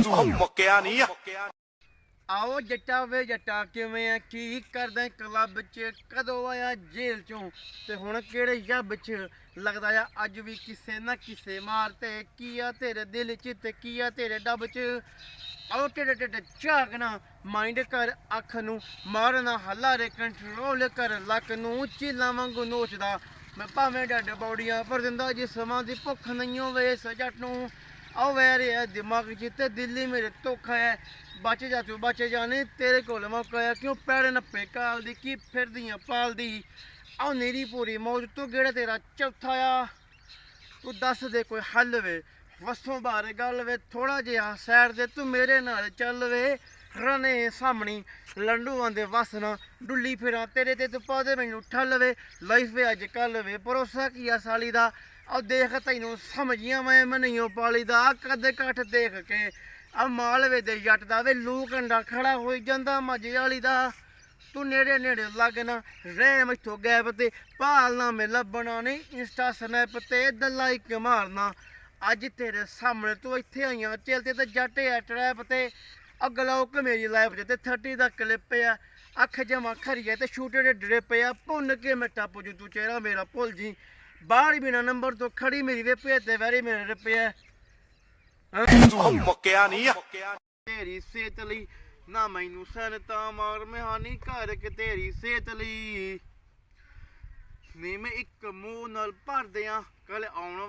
ਮੁੱਕਿਆ ਨਹੀਂ आओ जट्टा वे जट्टा किवें आ की करदा क्लब च कदों आया जेल चों ते हुण किहड़े जब च लगदा आ अज भी किसे ना किसे मारते की आ तेरे दिल च ते की आ तेरे डब च आओ टेढ़े टेढ़े झाकना माइंड कर अख नूं मारना हल्ला रे कंट्रोल कर लक नूं झीलां वांगू नोचदा मैं भावें डड बौड़ियां पर दिंदा जिस्मां दी भुख नहीं होवे इस जट नूं आओ वैर है दिमाग च ते दिल्ली मेरे धोखा है बच जा तू बच जाने तेरे कोल मौका है क्यों पैड़ नप्पे काल दी की फिरदियां पाल दी आओ नीरी पूरी मौज तू गेड़ा तेरा चौथा आ तू दस दे कोई हल वे वसों बाहर गल वे थोड़ा जिहा सैर दे तू मेरे नाल चल वे रने सामनी लंडू आंदे वस ना डुल्ली फिरां तेरे ते तू पादे मैनू ठल वे लाइफ वे अज कल वे भरोसा किया साली दा आओ देख तैनू समझियां मैं नहीं पाली दा कद कठ देख के आ मालवे दे जट दा वे लू कंडा खड़ा हो जांदा मजे वाली दा तू नेड़े नेड़े लगना रह मैथों गैप ते भालना में लब्भना नहीं इंस्टा स्नैप ते लाइक मारना अज तेरे सामने तू इत्थे आइयां चलते ते जट है ट्रैप ते अगलौक मेरी लाइफ च ते 30 दा क्लिप है अख जमा खरी है ते छूटे दे ड्रिप है भुन के मैं टप जू तू चेहरा मेरा भुल जी बाहर बिना नंबर तो खड़ी मेरी वे भेजते वैरी मेरे रुपया ਮੁੱਕਿਆ ਨਹੀਂ तेरी सेहत लई ना मैनू सनता मार मैं हानि कर के तेरी सेहत लई नहीं मैं एक मुंह नाल भर दियां कल आउण